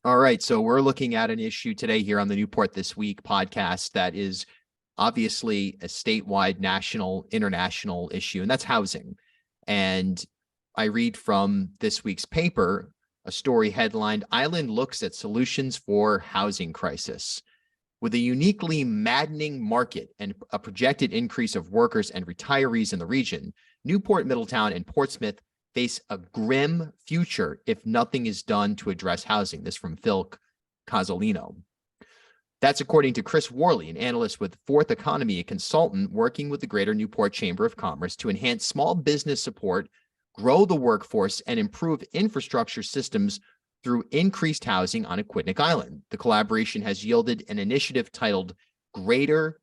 All right. So we're looking at an issue today here on the Newport This Week podcast that is obviously a statewide, national, international issue, and that's housing. And I read from this week's paper a story headlined Island Looks at Solutions for Housing Crisis. With a uniquely maddening market and a projected increase of workers and retirees in the region, Newport, Middletown, and Portsmouth face a grim future if nothing is done to address housing. This from Phil Cozzolino. That's according to Chris Worley, an analyst with Fourth Economy, a consultant working with the Greater Newport Chamber of Commerce to enhance small business support, grow the workforce, and improve infrastructure systems through increased housing on Aquidneck Island. The collaboration has yielded an initiative titled Connect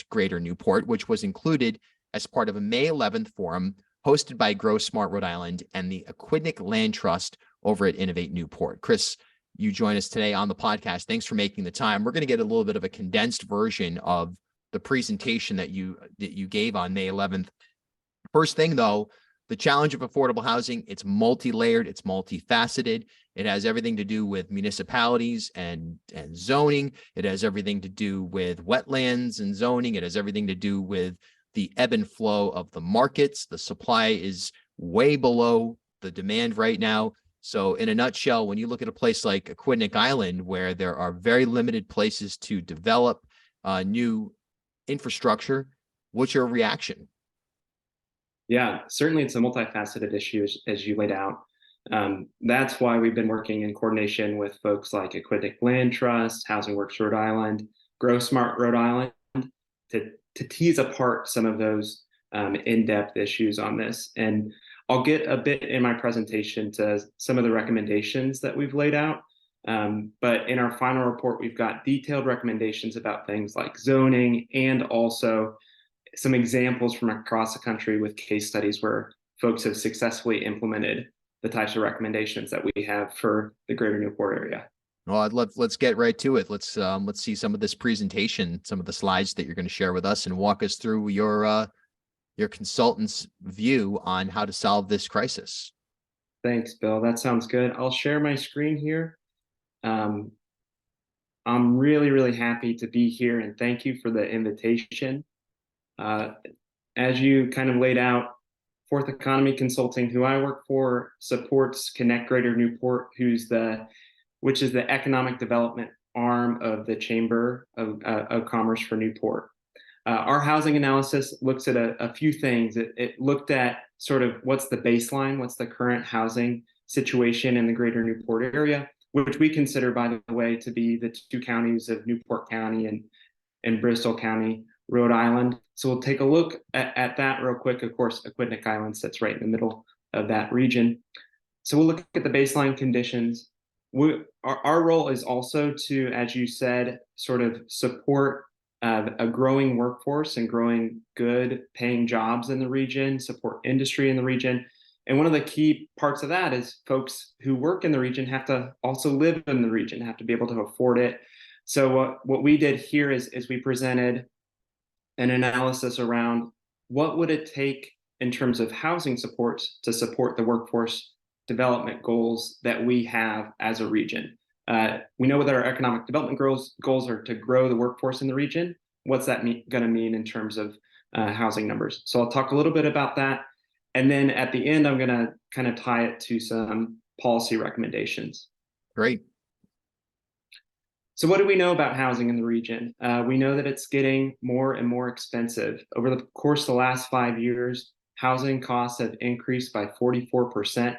Greater Newport, which was included as part of a May 11th forum hosted by Grow Smart Rhode Island and the Aquidneck Land Trust over at Innovate Newport. Chris, you join us today on the podcast. Thanks for making the time. We're going to get a little bit of a condensed version of the presentation that you gave on May 11th. First thing, though, the challenge of affordable housing, it's multi-layered, it's multifaceted. It has everything to do with municipalities and zoning. It has everything to do with wetlands and zoning. It has everything to do with the ebb and flow of the markets. The supply is way below the demand right now. So in a nutshell, when you look at a place like Aquidneck Island, where there are very limited places to develop new infrastructure, what's your reaction? Yeah, certainly it's a multifaceted issue as you laid out. That's why we've been working in coordination with folks like Aquidneck Land Trust, Housing Works Rhode Island, Grow Smart Rhode Island to tease apart some of those in-depth issues on this. And I'll get a bit in my presentation to some of the recommendations that we've laid out. But in our final report, we've got detailed recommendations about things like zoning and also some examples from across the country with case studies where folks have successfully implemented the types of recommendations that we have for the Greater Newport area. Well, let's get right to it. Let's see some of this presentation, some of the slides that you're going to share with us, and walk us through your consultant's view on how to solve this crisis. Thanks, Bill. That sounds good. I'll share my screen here. I'm really, really happy to be here, and thank you for the invitation. As you kind of laid out, Fourth Economy Consulting, who I work for, supports Connect Greater Newport, which is the economic development arm of the Chamber of Commerce for Newport. Our housing analysis looks at a few things. It looked at sort of what's the baseline, what's the current housing situation in the Greater Newport area, which we consider, by the way, to be the two counties of Newport County and Bristol County, Rhode Island. So we'll take a look at that real quick. Of course, Aquidneck Island sits right in the middle of that region. So we'll look at the baseline conditions. Our role is also to, as you said, sort of support a growing workforce and growing good paying jobs in the region, support industry in the region. And one of the key parts of that is folks who work in the region have to also live in the region, have to be able to afford it. So what we did here is we presented an analysis around what would it take in terms of housing supports to support the workforce development goals that we have as a region. We know that our economic development goals are to grow the workforce in the region. What's that going to mean in terms of housing numbers? So I'll talk a little bit about that. And then at the end, I'm going to kind of tie it to some policy recommendations. Great. So what do we know about housing in the region? We know that it's getting more and more expensive. Over the course of the last 5 years, housing costs have increased by 44%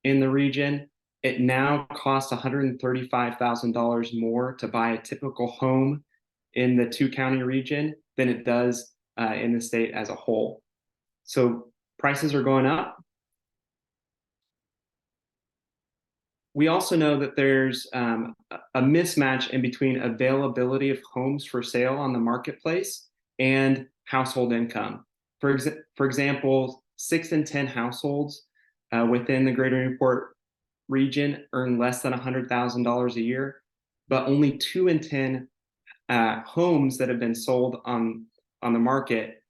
in the region. It now costs $135,000 more to buy a typical home in the two-county region than it does in the state as a whole. So prices are going up. We also know that there's a mismatch in between availability of homes for sale on the marketplace and household income. For example, 6 in 10 households within the Greater Newport region earn less than $100,000 a year, but only 2 in 10 homes that have been sold on the market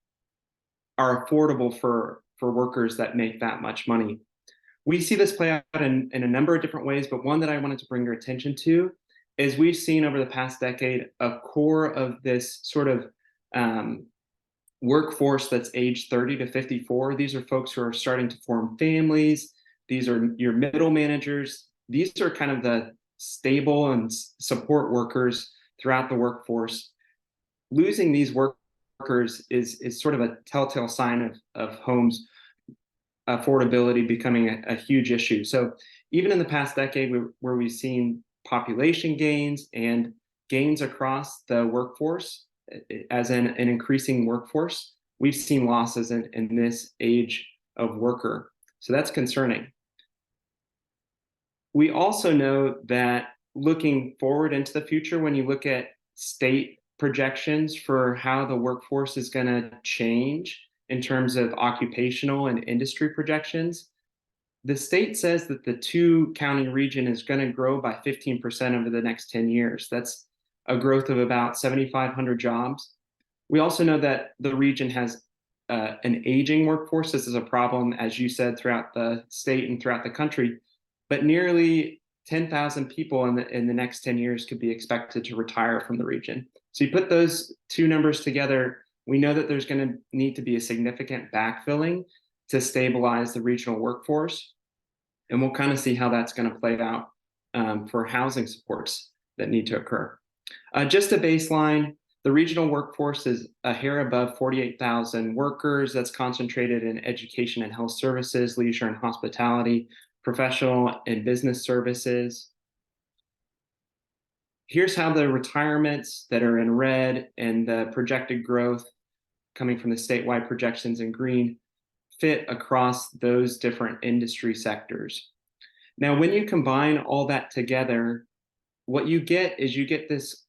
are affordable for workers that make that much money. We see this play out in a number of different ways, but one that I wanted to bring your attention to is we've seen over the past decade a core of this sort of workforce that's aged 30 to 54. These are folks who are starting to form families. These are your middle managers. These are kind of the stable and support workers throughout the workforce. Losing these workers is sort of a telltale sign of homes affordability becoming a huge issue. So even in the past decade, where we've seen population gains and gains across the workforce, as an increasing workforce, we've seen losses in this age of worker. So that's concerning. We also know that looking forward into the future, when you look at state projections for how the workforce is going to change in terms of occupational and industry projections, the state says that the 2-county region is going to grow by 15% over the next 10 years. That's a growth of about 7,500 jobs. We also know that the region has an aging workforce. This is a problem, as you said, throughout the state and throughout the country, but nearly 10,000 people in the next 10 years could be expected to retire from the region. So you put those two numbers together, we know that there's going to need to be a significant backfilling to stabilize the regional workforce. And we'll kind of see how that's going to play out for housing supports that need to occur. Just a baseline, the regional workforce is a hair above 48,000 workers. That's concentrated in education and health services, leisure and hospitality, professional and business services. Here's how the retirements that are in red and the projected growth coming from the statewide projections in green fit across those different industry sectors. Now, when you combine all that together, what you get is you get this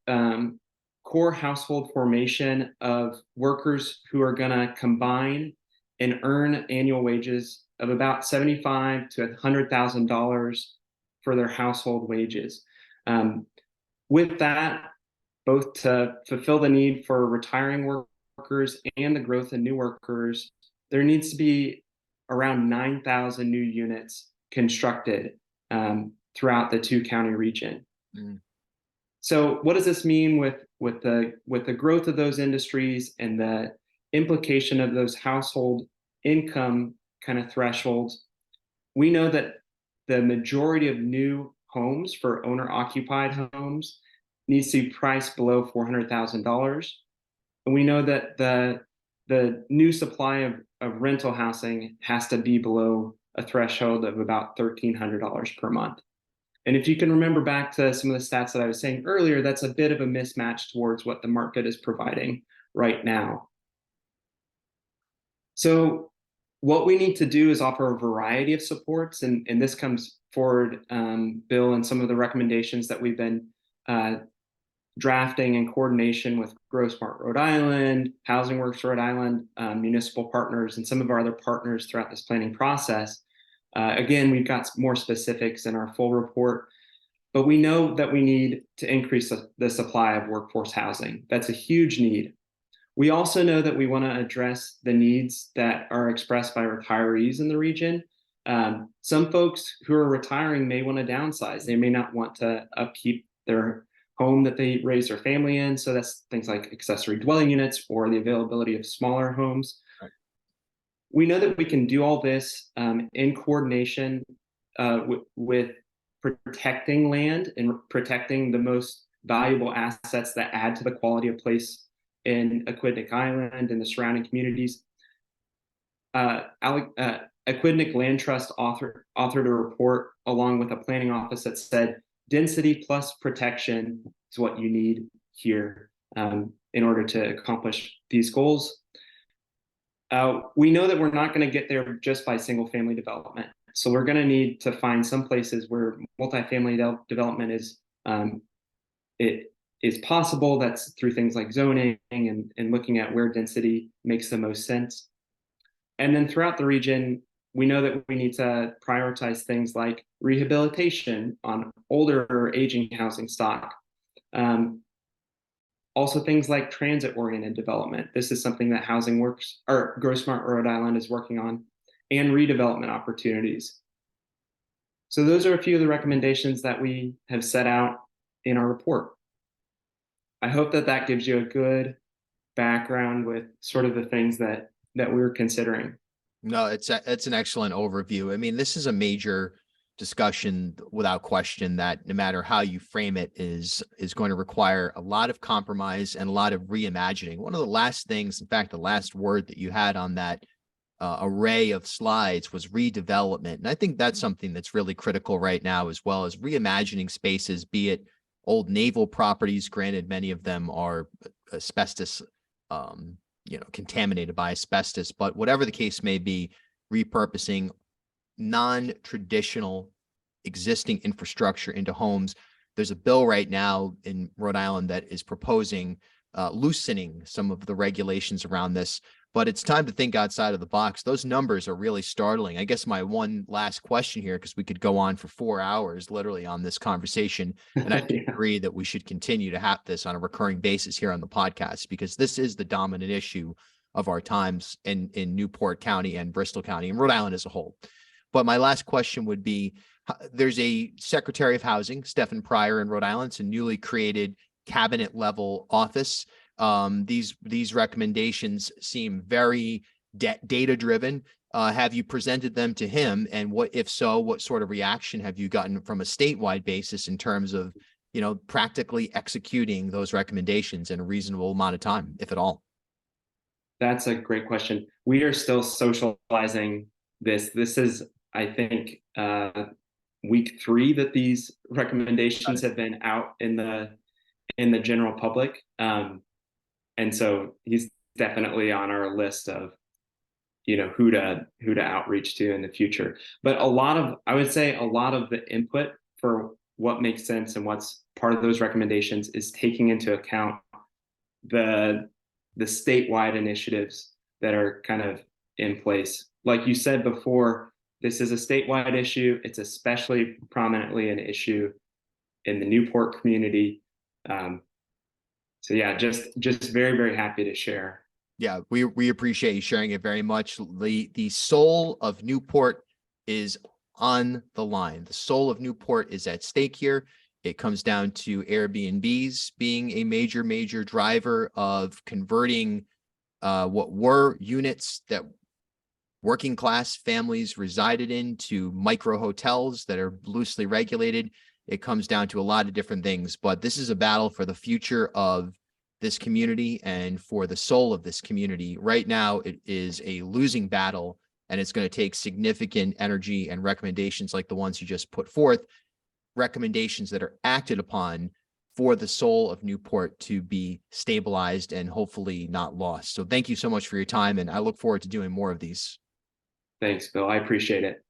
core household formation of workers who are going to combine and earn annual wages of about $75,000 to $100,000 for their household wages. With that, both to fulfill the need for retiring workers and the growth in new workers, there needs to be around 9,000 new units constructed throughout the 2-county region. Mm. So what does this mean with the growth of those industries and the implication of those household income kind of thresholds? We know that the majority of new homes for owner-occupied homes needs to be priced below $400,000. And we know that the new supply of rental housing has to be below a threshold of about $1,300 per month. And if you can remember back to some of the stats that I was saying earlier, that's a bit of a mismatch towards what the market is providing right now. So what we need to do is offer a variety of supports, and this comes forward, Bill, and some of the recommendations that we've been drafting in coordination with Grow Smart Rhode Island, Housing Works Rhode Island, municipal partners, and some of our other partners throughout this planning process. Again, we've got more specifics in our full report, but we know that we need to increase the supply of workforce housing. That's a huge need. We also know that we want to address the needs that are expressed by retirees in the region. Some folks who are retiring may want to downsize. They may not want to upkeep their home that they raise their family in. So that's things like accessory dwelling units or the availability of smaller homes. Right. We know that we can do all this in coordination with protecting land and protecting the most valuable assets that add to the quality of place in Aquidneck Island and the surrounding communities. Aquidneck Land Trust authored a report along with a planning office that said density plus protection is what you need here in order to accomplish these goals. We know that we're not going to get there just by single family development. So we're going to need to find some places where multifamily development is possible. That's through things like zoning and looking at where density makes the most sense. And then throughout the region, we know that we need to prioritize things like rehabilitation on older or aging housing stock. Also things like transit-oriented development. This is something that Housing Works or Grow Smart Rhode Island is working on, and redevelopment opportunities. So those are a few of the recommendations that we have set out in our report. I hope that that gives you a good background with sort of the things that we're considering. No, it's an excellent overview. I mean, this is a major discussion without question that no matter how you frame it is going to require a lot of compromise and a lot of reimagining. One of the last things, in fact, the last word that you had on that array of slides was redevelopment. And I think that's something that's really critical right now, as well as reimagining spaces, be it old naval properties. Granted, many of them are asbestos, contaminated by asbestos, but whatever the case may be, repurposing non-traditional existing infrastructure into homes. There's a bill right now in Rhode Island that is proposing loosening some of the regulations around this, but it's time to think outside of the box. Those numbers are really startling. I guess my one last question here, because we could go on for 4 hours literally on this conversation, and I Yeah. agree that we should continue to have this on a recurring basis here on the podcast, because this is the dominant issue of our times in Newport County and Bristol County and Rhode Island as a whole. But my last question would be, there's a Secretary of Housing, Stephen Pryor in Rhode Island. It's a newly created cabinet level office. These recommendations seem very data driven. Have you presented them to him? And what, if so, what sort of reaction have you gotten from a statewide basis in terms of, practically executing those recommendations in a reasonable amount of time, if at all? That's a great question. We are still socializing this. This is, I think, week 3 that these recommendations have been out in the general public. And so he's definitely on our list of, who to outreach to in the future. But I would say a lot of the input for what makes sense and what's part of those recommendations is taking into account the statewide initiatives that are kind of in place. Like you said before, this is a statewide issue. It's especially prominently an issue in the Newport community. So yeah, just very, very happy to share. Yeah, we appreciate you sharing it very much. The soul of Newport is on the line. The soul of Newport is at stake here. It comes down to Airbnbs being a major driver of converting what were units that working class families resided in to micro hotels that are loosely regulated. It comes down to a lot of different things, but this is a battle for the future of this community and for the soul of this community. Right now, it is a losing battle, and it's going to take significant energy and recommendations like the ones you just put forth, recommendations that are acted upon for the soul of Newport to be stabilized and hopefully not lost. So thank you so much for your time, and I look forward to doing more of these. Thanks, Bill. I appreciate it.